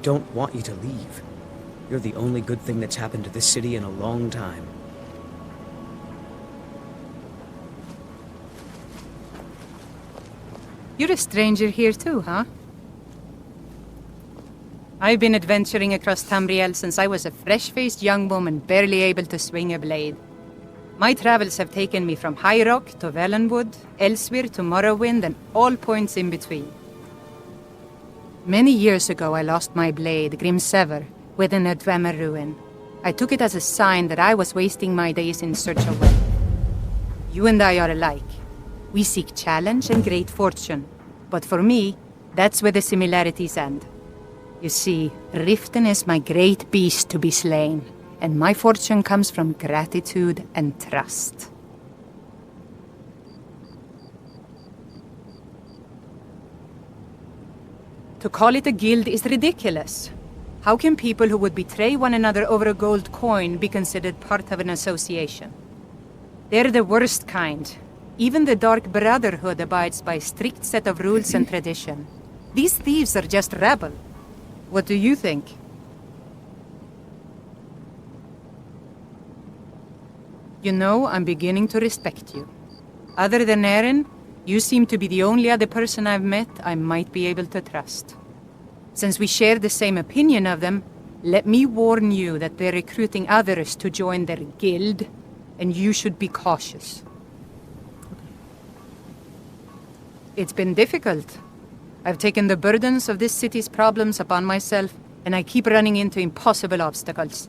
don't want you to leave. You're the only good thing that's happened to this city in a long time. You're a stranger here too, huh? I've been adventuring across Tamriel since I was a fresh-faced young woman barely able to swing a blade. My travels have taken me from High Rock to Valenwood, elsewhere to Morrowind, and all points in between. Many years ago I lost my blade, Grimsever, within a Dwemer ruin. I took it as a sign that I was wasting my days in search of wealth. You and I are alike. We seek challenge and great fortune. But for me, that's where the similarities end. You see, Riften is my great beast to be slain, and my fortune comes from gratitude and trust. To call it a guild is ridiculous. How can people who would betray one another over a gold coin be considered part of an association? They're the worst kind. Even the Dark Brotherhood abides by a strict set of rules and tradition. These thieves are just rabble. What do you think? You know, I'm beginning to respect you. Other than Aerin, you seem to be the only other person I've met I might be able to trust. Since we share the same opinion of them, let me warn you that they're recruiting others to join their guild, and you should be cautious. It's been difficult. I've taken the burdens of this city's problems upon myself, and I keep running into impossible obstacles.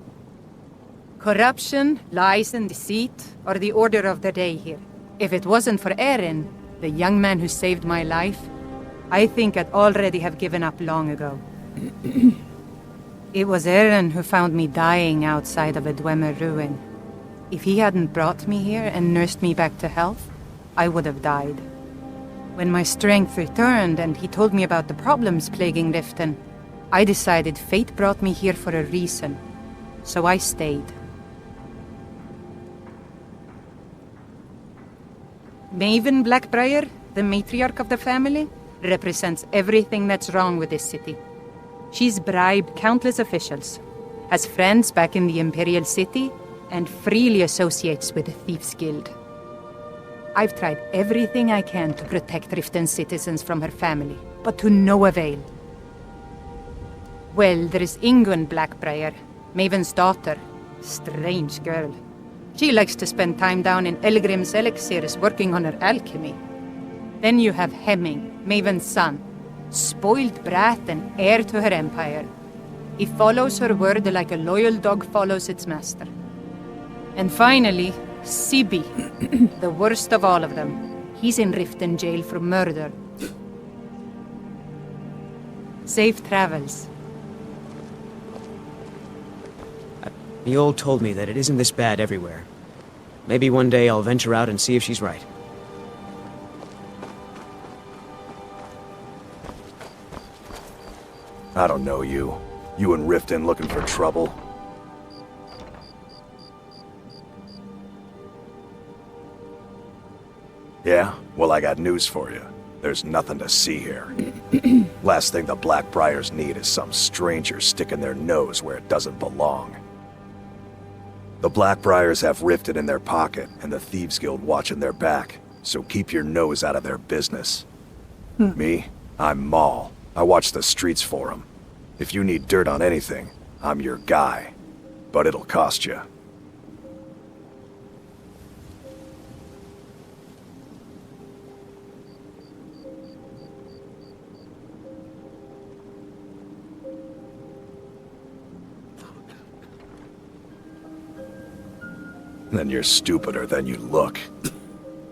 Corruption, lies, and deceit are the order of the day here. If it wasn't for Aerin, the young man who saved my life, I think I'd already have given up long ago. It was Aerin who found me dying outside of a Dwemer ruin. If he hadn't brought me here and nursed me back to health, I would have died. When my strength returned and he told me about the problems plaguing Riften, I decided fate brought me here for a reason, so I stayed. Maven Blackbriar, the matriarch of the family, represents everything that's wrong with this city. She's bribed countless officials, has friends back in the Imperial City, and freely associates with the Thieves' Guild. I've tried everything I can to protect Riften's citizens from her family, but to no avail. Well, there is Ingun Blackbriar, Maven's daughter. Strange girl. She likes to spend time down in Elgrim's elixirs working on her alchemy. Then you have Hemming, Maven's son, spoiled brat and heir to her empire. He follows her word like a loyal dog follows its master. And finally, Sibi, the worst of all of them. He's in Riften jail for murder. Safe travels. Mjoll told me that it isn't this bad everywhere. Maybe one day I'll venture out and see if she's right. I don't know you. You and Riften looking for trouble? Yeah? Well, I got news for you. There's nothing to see here. Last thing the Blackbriars need is some stranger sticking their nose where it doesn't belong. The Blackbriars have Riften in their pocket, and the Thieves Guild watching their back, so keep your nose out of their business. Me? I'm Mjoll. I watch the streets for them. If you need dirt on anything, I'm your guy. But it'll cost you. Then you're stupider than you look.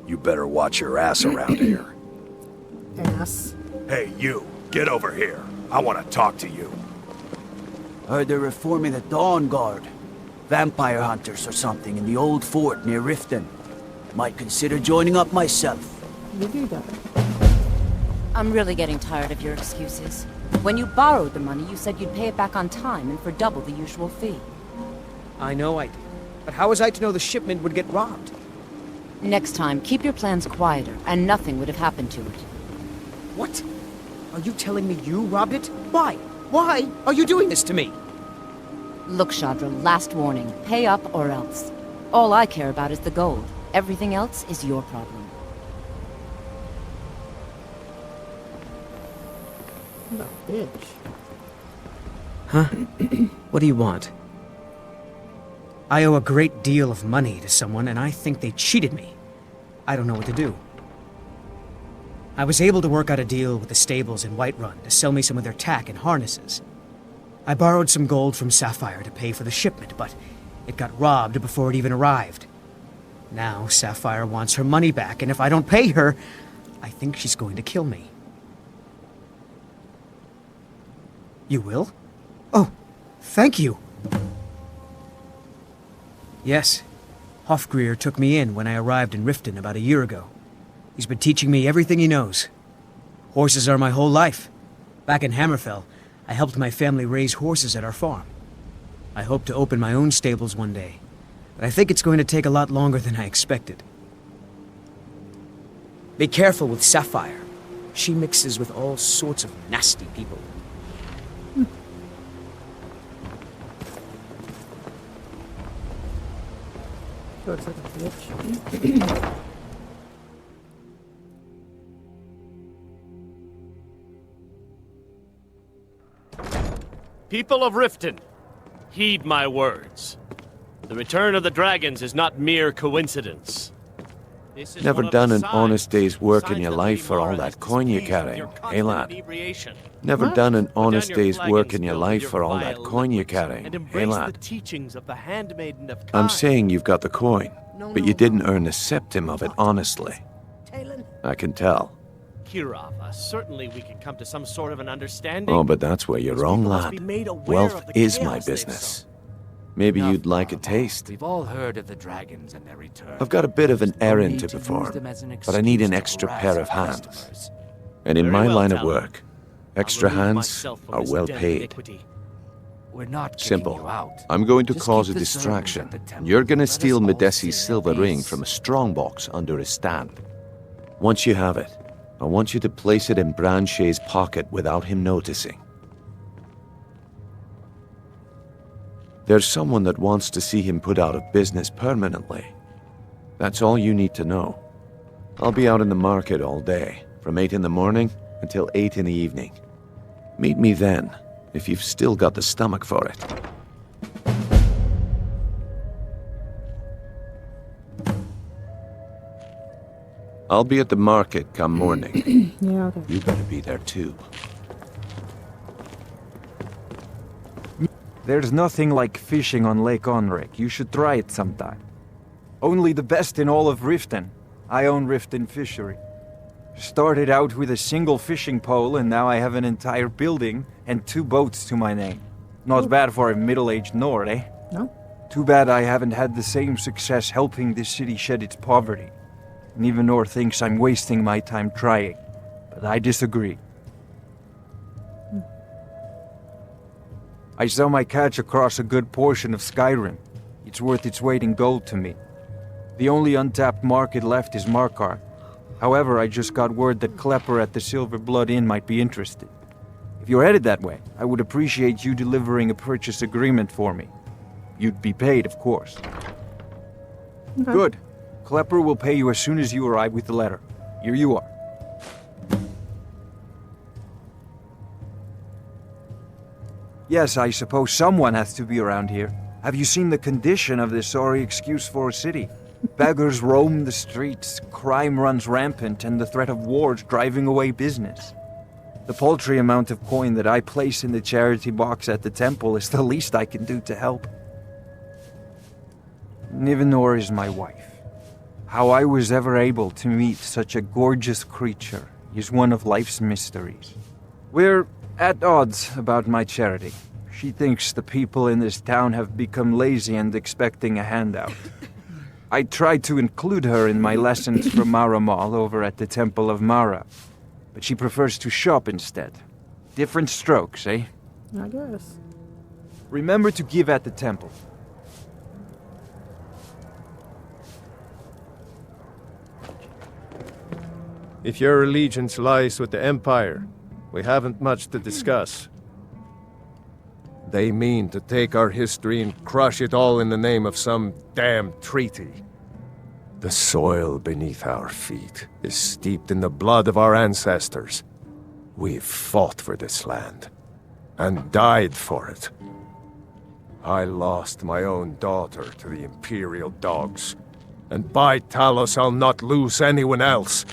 You better watch your ass around here. Ass? Hey, you! Get over here! I want to talk to you. Heard they're reforming the Dawn Guard. Vampire hunters or something in the old fort near Riften. Might consider joining up myself. You do that. I'm really getting tired of your excuses. When you borrowed the money, you said you'd pay it back on time and for double the usual fee. I know I did. But how was I to know the shipment would get robbed? Next time, keep your plans quieter, and nothing would have happened to it. What? Are you telling me you robbed it? Why? Why are you doing this to me? Look, Shadra, last warning. Pay up or else. All I care about is the gold. Everything else is your problem. No, bitch. Huh? What do you want? I owe a great deal of money to someone, and I think they cheated me. I don't know what to do. I was able to work out a deal with the stables in Whiterun to sell me some of their tack and harnesses. I borrowed some gold from Sapphire to pay for the shipment, but it got robbed before it even arrived. Now Sapphire wants her money back, and if I don't pay her, I think she's going to kill me. You will? Oh, thank you. Yes, Hofgrir took me in when I arrived in Riften about a year ago. He's been teaching me everything he knows. Horses are my whole life. Back in Hammerfell, I helped my family raise horses at our farm. I hope to open my own stables one day, but I think it's going to take a lot longer than I expected. Be careful with Sapphire. She mixes with all sorts of nasty people. Looks like a bitch. People of Riften, heed my words. The return of the dragons is not mere coincidence. This is Never one of done the an honest signs- day's work in signs your that life for all Mara that has coin you're displeased with carrying, your eh, constant lad? inebriation. Never What? done an Put down honest your day's flagon work in your still life with for all vile that coin you're liquids, carrying, and eh, embrace the lad? teachings of the handmaiden of I'm Kai. saying you've got the coin, but you didn't earn a septim of it honestly. I can tell. Kirava, certainly we can come to some sort of an understanding. Oh, but that's where you're These wrong, people must lad. be made aware Wealth of the is my chaos they've business. sown. Maybe Enough, you'd like a Marva. taste. We've all heard of the dragons and their return. I've got a bit of an No errand need to use perform, them as an but I need an excuse to extra harass pair of our hands. customers. And in Very my well, line of Talon. work, I'll extra remove hands myself from are this well den of paid. iniquity. We're not kicking Simple. you out. I'm going to Just cause a keep the servants distraction. at the temple. You're gonna Let us steal all Medesi's sit at silver ring peace. from a strongbox under his stand. Once you have it, I want you to place it in Branchay's pocket without him noticing. There's someone that wants to see him put out of business permanently. That's all you need to know. I'll be out in the market all day, from 8 in the morning until 8 in the evening. Meet me then, if you've still got the stomach for it. I'll be at the market come morning. Yeah, okay. You better be there too. There's nothing like fishing on Lake Onric. You should try it sometime. Only the best in all of Riften. I own Riften Fishery. Started out with a single fishing pole, and now I have an entire building and 2 boats to my name. Not bad for a middle-aged Nord, eh? No? Too bad I haven't had the same success helping this city shed its poverty. And even Nord thinks I'm wasting my time trying. But I disagree. I sell my catch across a good portion of Skyrim. It's worth its weight in gold to me. The only untapped market left is Markarth. However, I just got word that Klepper at the Silver Blood Inn might be interested. If you're headed that way, I would appreciate you delivering a purchase agreement for me. You'd be paid, of course. Okay. Good. Klepper will pay you as soon as you arrive with the letter. Here you are. Yes, I suppose someone has to be around here. Have you seen the condition of this sorry excuse for a city? Beggars roam the streets, crime runs rampant, and the threat of war's driving away business. The paltry amount of coin that I place in the charity box at the temple is the least I can do to help. Nivenor is my wife. How I was ever able to meet such a gorgeous creature is one of life's mysteries. We're at odds about my charity. She thinks the people in this town have become lazy and expecting a handout. I tried to include her in my lessons for Maramal over at the Temple of Mara, but she prefers to shop instead. Different strokes, eh? I guess. Remember to give at the temple. If your allegiance lies with the Empire, we haven't much to discuss. They mean to take our history and crush it all in the name of some damn treaty. The soil beneath our feet is steeped in the blood of our ancestors. We've fought for this land, and died for it. I lost my own daughter to the Imperial dogs, and by Talos I'll not lose anyone else.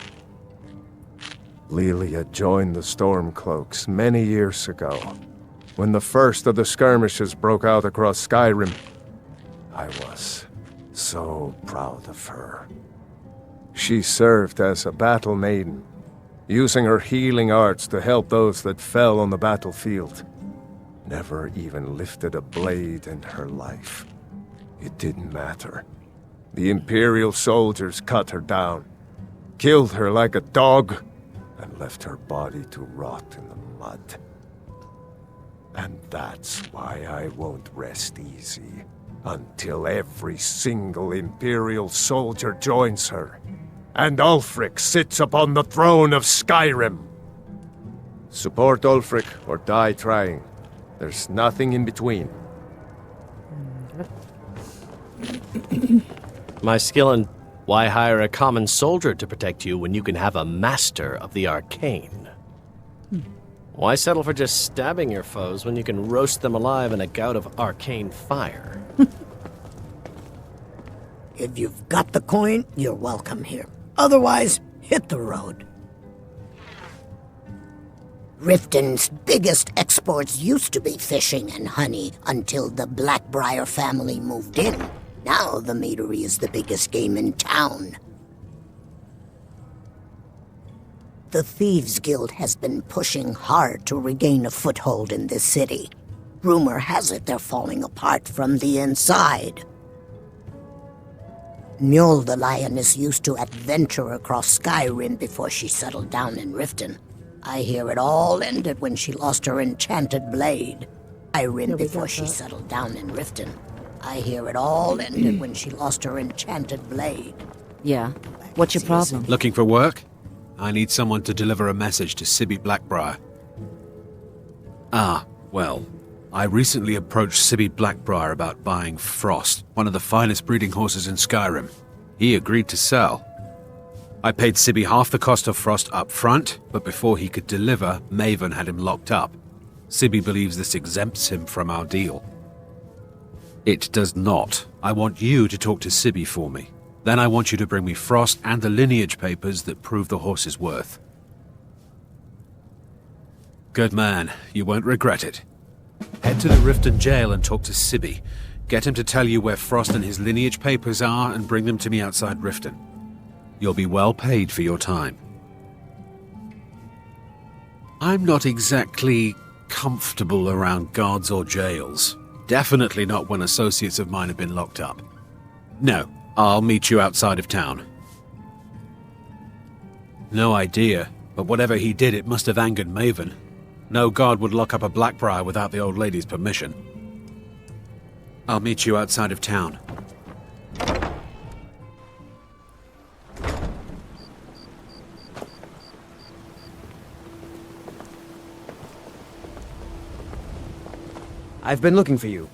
Lilia joined the Stormcloaks many years ago, when the first of the skirmishes broke out across Skyrim. I was so proud of her. She served as a battle maiden, using her healing arts to help those that fell on the battlefield. Never even lifted a blade in her life. It didn't matter. The Imperial soldiers cut her down, killed her like a dog, and left her body to rot in the mud. And that's why I won't rest easy until every single Imperial soldier joins her, and Ulfric sits upon the throne of Skyrim. Support Ulfric or die trying. There's nothing in between. My skill in why hire a common soldier to protect you when you can have a master of the arcane? Why settle for just stabbing your foes when you can roast them alive in a gout of arcane fire? If you've got the coin, you're welcome here. Otherwise, hit the road. Riften's biggest exports used to be fishing and honey until the Blackbriar family moved in. Now the meadery is the biggest game in town. The Thieves Guild has been pushing hard to regain a foothold in this city. Rumor has it they're falling apart from the inside. Mjoll the Lioness used to adventure across Skyrim before she settled down in Riften. I hear it all ended when she lost her enchanted blade. Aerin before she settled down in Riften. I hear it all ended when she lost her enchanted blade. Yeah. What's your problem? Looking for work? I need someone to deliver a message to Sibby Blackbriar. Well, I recently approached Sibby Blackbriar about buying Frost, one of the finest breeding horses in Skyrim. He agreed to sell. I paid Sibby half the cost of Frost up front, but before he could deliver, Maven had him locked up. Sibby believes this exempts him from our deal. It does not. I want you to talk to Sibby for me. Then I want you to bring me Frost and the lineage papers that prove the horse's worth. Good man. You won't regret it. Head to the Riften jail and talk to Sibby. Get him to tell you where Frost and his lineage papers are and bring them to me outside Riften. You'll be well paid for your time. I'm not exactly comfortable around guards or jails. Definitely not when associates of mine have been locked up. No, I'll meet you outside of town. No idea, but whatever he did, it must have angered Maven. No guard would lock up a Blackbriar without the old lady's permission. I'll meet you outside of town. I've been looking for you.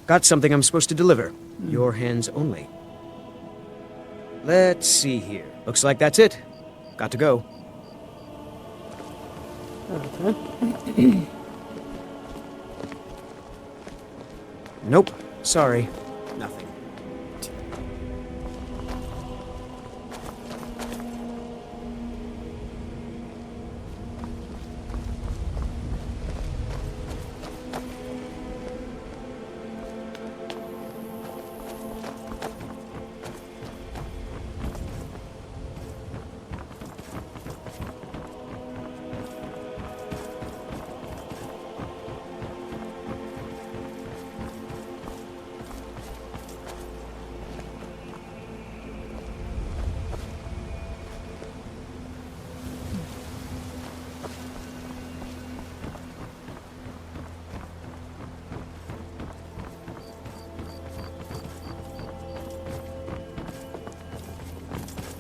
Got something I'm supposed to deliver. Your hands only. Let's see here. Looks like that's it. Got to go. Okay. Nope. Sorry. Nothing.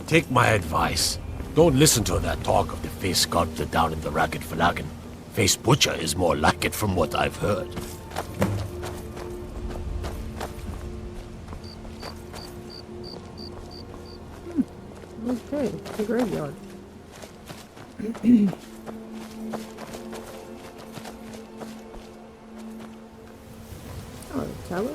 Take my advice. Don't listen to that talk of the face sculptor down in the Ragged Flagon. Face Butcher is more like it from what I've heard. Okay, the graveyard. Oh, the tower.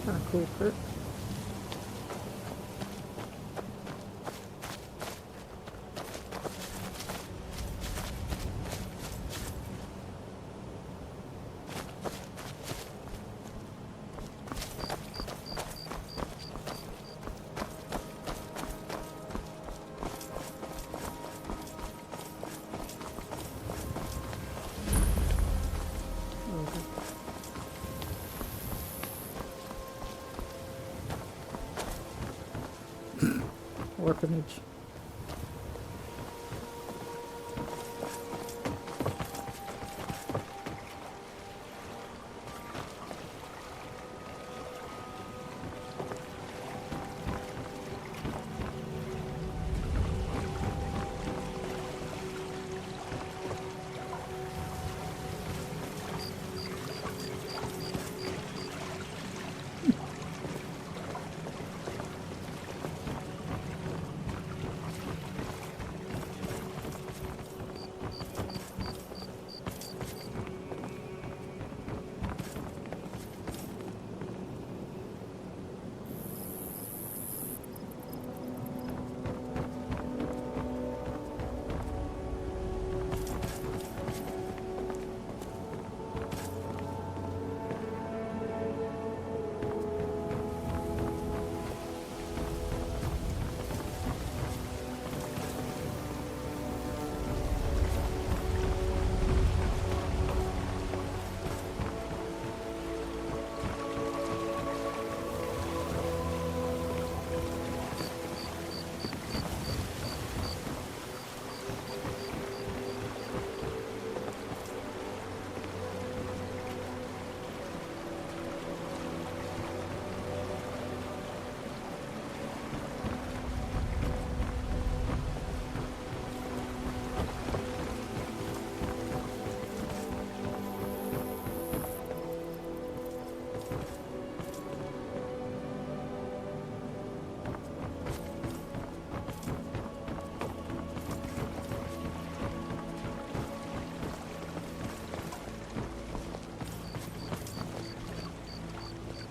Kind of cool perk. Orphanage.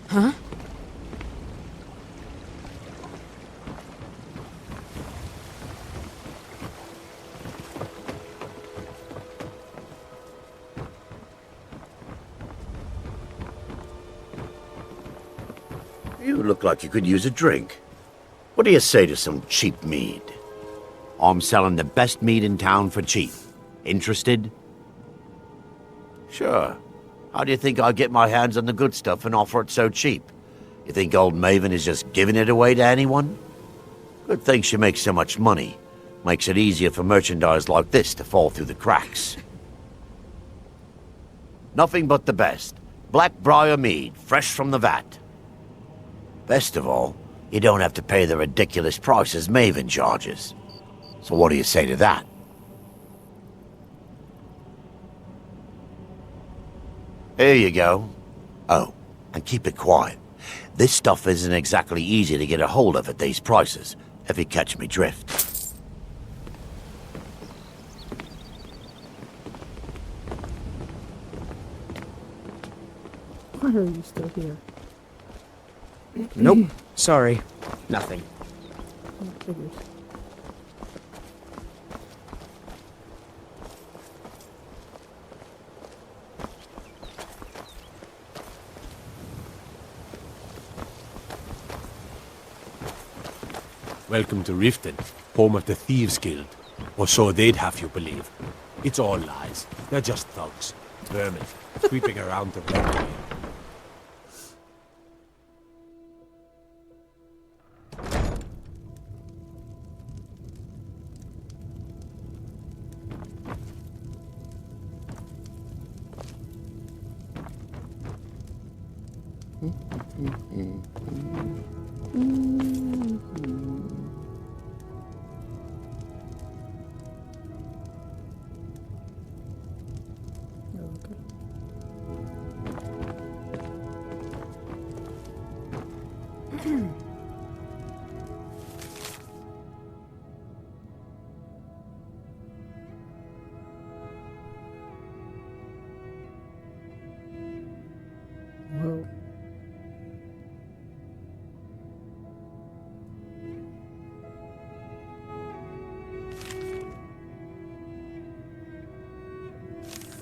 Huh? You look like you could use a drink. What do you say to some cheap mead? I'm selling the best mead in town for cheap. Interested? Sure. How do you think I get my hands on the good stuff and offer it so cheap? You think old Maven is just giving it away to anyone? Good thing she makes so much money. Makes it easier for merchandise like this to fall through the cracks. Nothing but the best. Blackbriar mead, fresh from the vat. Best of all, you don't have to pay the ridiculous prices Maven charges. So what do you say to that? Here you go. Oh, and keep it quiet. This stuff isn't exactly easy to get a hold of at these prices, if you catch me drift. Why are you still here? Nope. Sorry. Nothing. Oh, figures. Welcome to Riften, home of the Thieves Guild. Or so they'd have you believe. It's all lies. They're just thugs. Vermin. Creeping around the red. Whoa.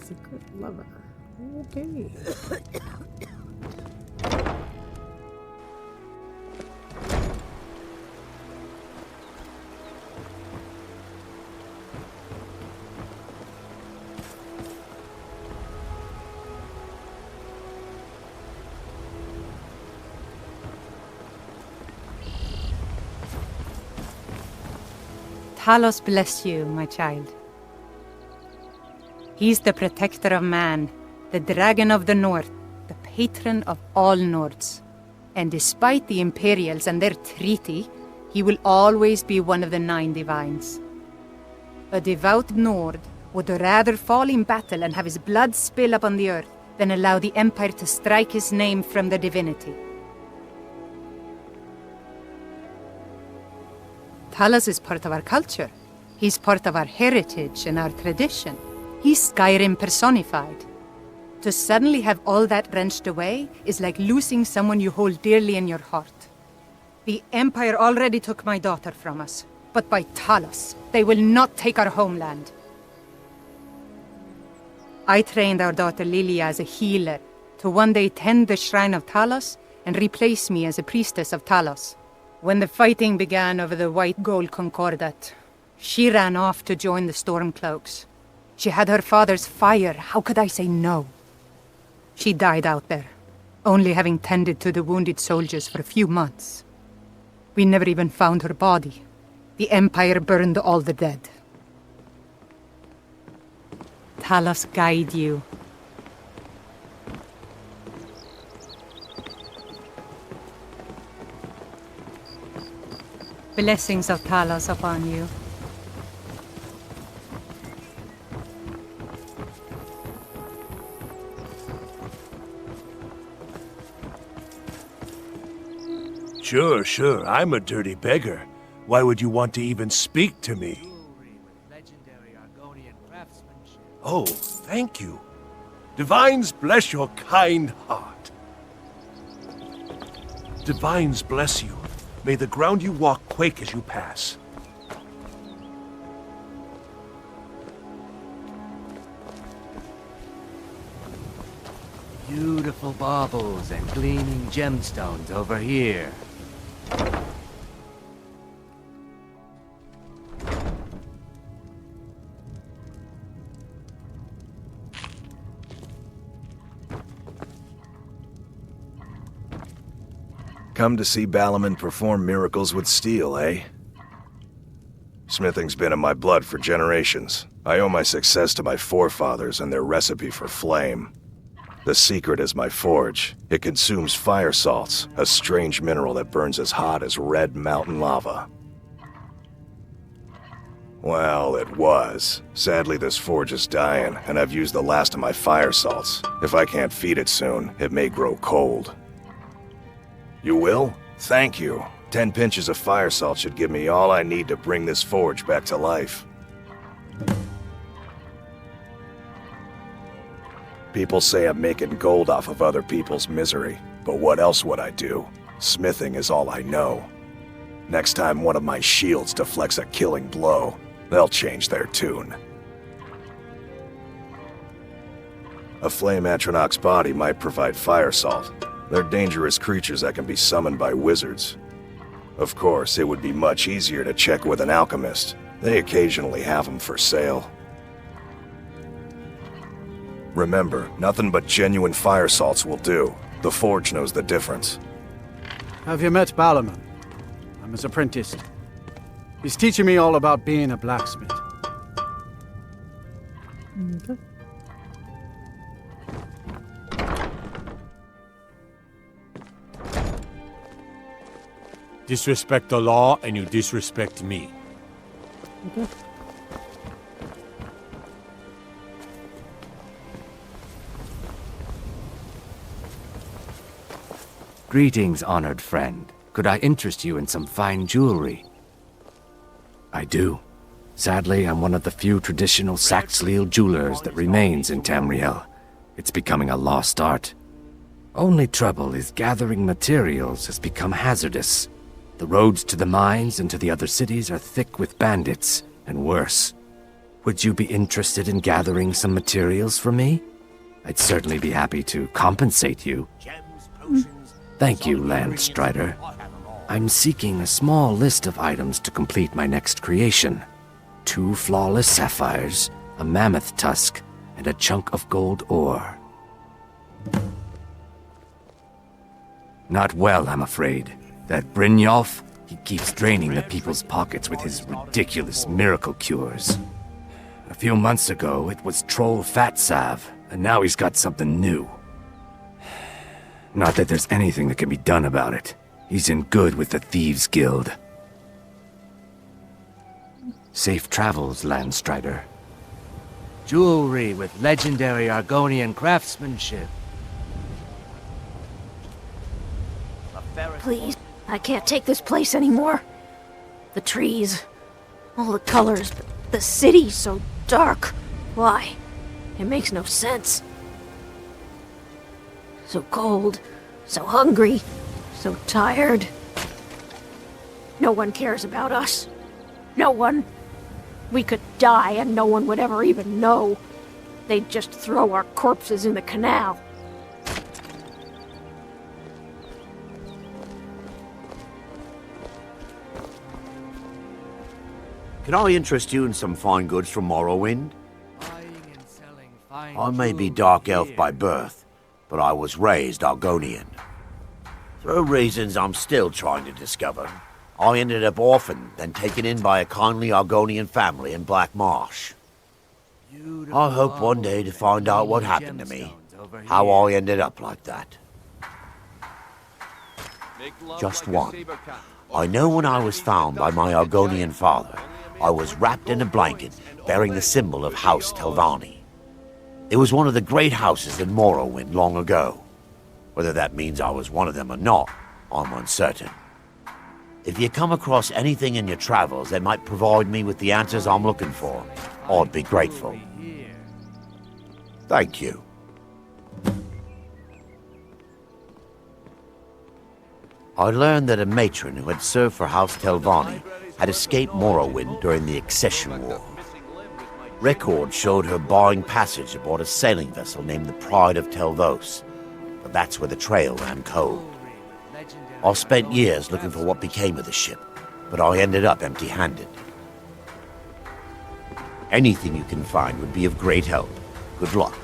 Secret lover. Okay. Talos bless you, my child. He's the protector of man, the dragon of the north, the patron of all Nords. And despite the Imperials and their treaty, he will always be one of the 9 divines. A devout Nord would rather fall in battle and have his blood spill upon the earth than allow the Empire to strike his name from the divinity. Talos is part of our culture. He's part of our heritage and our tradition. He's Skyrim personified. To suddenly have all that wrenched away is like losing someone you hold dearly in your heart. The Empire already took my daughter from us, but by Talos, they will not take our homeland. I trained our daughter Lilia as a healer to one day tend the shrine of Talos and replace me as a priestess of Talos. When the fighting began over the white gold concordat, she ran off to join the Stormcloaks. She had her father's fire, how could I say no? She died out there, only having tended to the wounded soldiers for a few months. We never even found her body. The Empire burned all the dead. Talos guide you. Blessings of Talos upon you. Sure, I'm a dirty beggar. Why would you want to even speak to me? Oh, thank you. Divines bless your kind heart. Divines bless you. May the ground you walk quake as you pass. Beautiful baubles and gleaming gemstones over here. Come to see Balaman perform miracles with steel, eh? Smithing's been in my blood for generations. I owe my success to my forefathers and their recipe for flame. The secret is my forge. It consumes fire salts, a strange mineral that burns as hot as red mountain lava. Well, it was. Sadly, this forge is dying, and I've used the last of my fire salts. If I can't feed it soon, it may grow cold. You will? Thank you. 10 pinches of fire salt should give me all I need to bring this forge back to life. People say I'm making gold off of other people's misery, but what else would I do? Smithing is all I know. Next time one of my shields deflects a killing blow, they'll change their tune. A flame Atronach's body might provide fire salt. They're dangerous creatures that can be summoned by wizards. Of course, it would be much easier to check with an alchemist. They occasionally have them for sale. Remember, nothing but genuine fire salts will do. The forge knows the difference. Have you met Balaman? I'm his apprentice. He's teaching me all about being a blacksmith. Okay. Disrespect the law, and you disrespect me. Okay. Greetings, honored friend. Could I interest you in some fine jewelry? I do. Sadly, I'm one of the few traditional Saxhleel jewelers that remains in Tamriel. It's becoming a lost art. Only trouble is gathering materials has become hazardous. The roads to the mines and to the other cities are thick with bandits, and worse. Would you be interested in gathering some materials for me? I'd certainly be happy to compensate you. Thank you, Landstrider. I'm seeking a small list of items to complete my next creation. 2 flawless sapphires, a mammoth tusk, and a chunk of gold ore. Not well, I'm afraid. That Brynjolf, he keeps draining the people's pockets with his ridiculous miracle cures. A few months ago, it was Troll Fatsav, and now he's got something new. Not that there's anything that can be done about it. He's in good with the Thieves Guild. Safe travels, Landstrider. Jewelry with legendary Argonian craftsmanship. Please, I can't take this place anymore. The trees, all the colors, but the city's so dark. Why? It makes no sense. So cold, so hungry, so tired. No one cares about us. No one. We could die and no one would ever even know. They'd just throw our corpses in the canal. Can I interest you in some fine goods from Morrowind? I may be Dark Elf by birth, but I was raised Argonian. Through reasons I'm still trying to discover, I ended up orphaned, then taken in by a kindly Argonian family in Black Marsh. I hope one day to find out what happened to me, how I ended up like that. Just one. I know when I was found by my Argonian father, I was wrapped in a blanket bearing the symbol of House Telvanni. It was one of the great houses in Morrowind long ago. Whether that means I was one of them or not, I'm uncertain. If you come across anything in your travels that might provide me with the answers I'm looking for, I'd be grateful. Thank you. I learned that a matron who had served for House Telvanni had escaped Morrowind during the Accession War. Records showed her buying passage aboard a sailing vessel named the Pride of Telvos, but that's where the trail ran cold. I spent years looking for what became of the ship, but I ended up empty-handed. Anything you can find would be of great help. Good luck.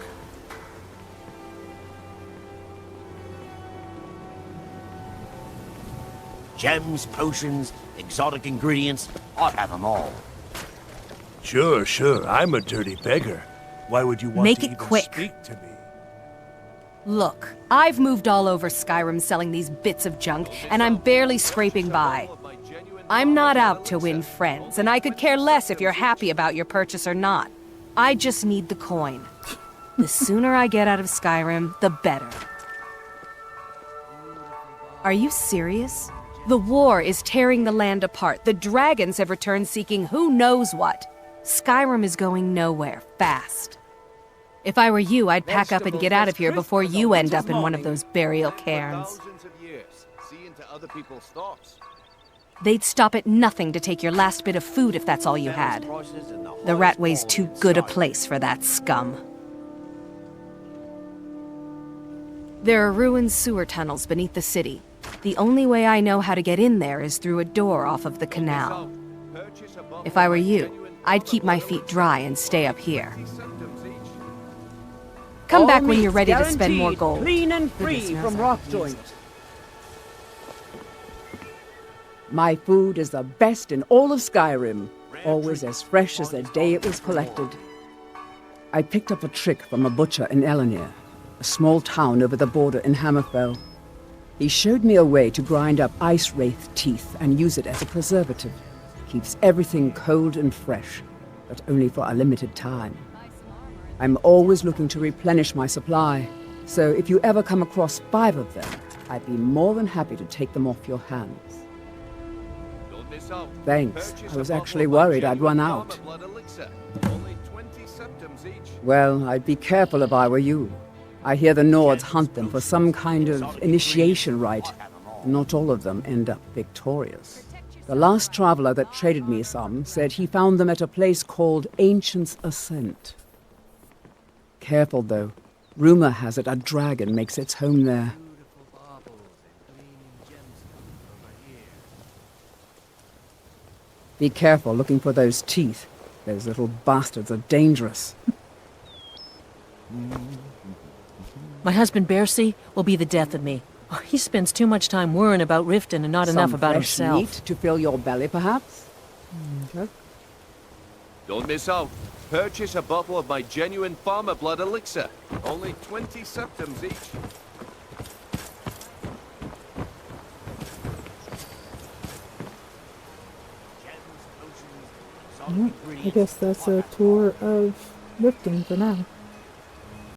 Gems, potions, exotic ingredients, I'd have them all. Sure, I'm a dirty beggar. Why would you want Make to it even quick. speak to me? Look, I've moved all over Skyrim selling these bits of junk, and I'm barely scraping by. I'm not out to win friends, and I could care less if you're happy about your purchase or not. I just need the coin. The sooner I get out of Skyrim, the better. Are you serious? The war is tearing the land apart. The dragons have returned seeking who knows what. Skyrim is going nowhere, fast. If I were you, I'd pack up and get out of here before you end up in one of those burial cairns. They'd stop at nothing to take your last bit of food if that's all you had. The Ratway's too good a place for that scum. There are ruined sewer tunnels beneath the city. The only way I know how to get in there is through a door off of the canal. If I were you, I'd keep my feet dry and stay up here. Come back when you're ready to spend more gold. Clean and free from rock joints. My food is the best in all of Skyrim, always as fresh as the day it was collected. I picked up a trick from a butcher in Elenir, a small town over the border in Hammerfell. He showed me a way to grind up ice wraith teeth and use it as a preservative. Keeps everything cold and fresh, but only for a limited time. I'm always looking to replenish my supply, so if you ever come across 5 of them, I'd be more than happy to take them off your hands. Thanks. I was actually worried I'd run out. Well, I'd be careful if I were you. I hear the Nords hunt them for some kind of initiation rite. Not all of them end up victorious. The last traveler that traded me some said he found them at a place called Ancient's Ascent. Careful, though. Rumor has it a dragon makes its home there. Be careful looking for those teeth. Those little bastards are dangerous. My husband Bercy will be the death of me. Oh, he spends too much time worrying about Riften and not enough about fresh himself. Meat to fill your belly, perhaps? Don't miss out. Purchase a bottle of my genuine farmer blood elixir. Only 20 septims each. I guess that's a tour of Riften for now.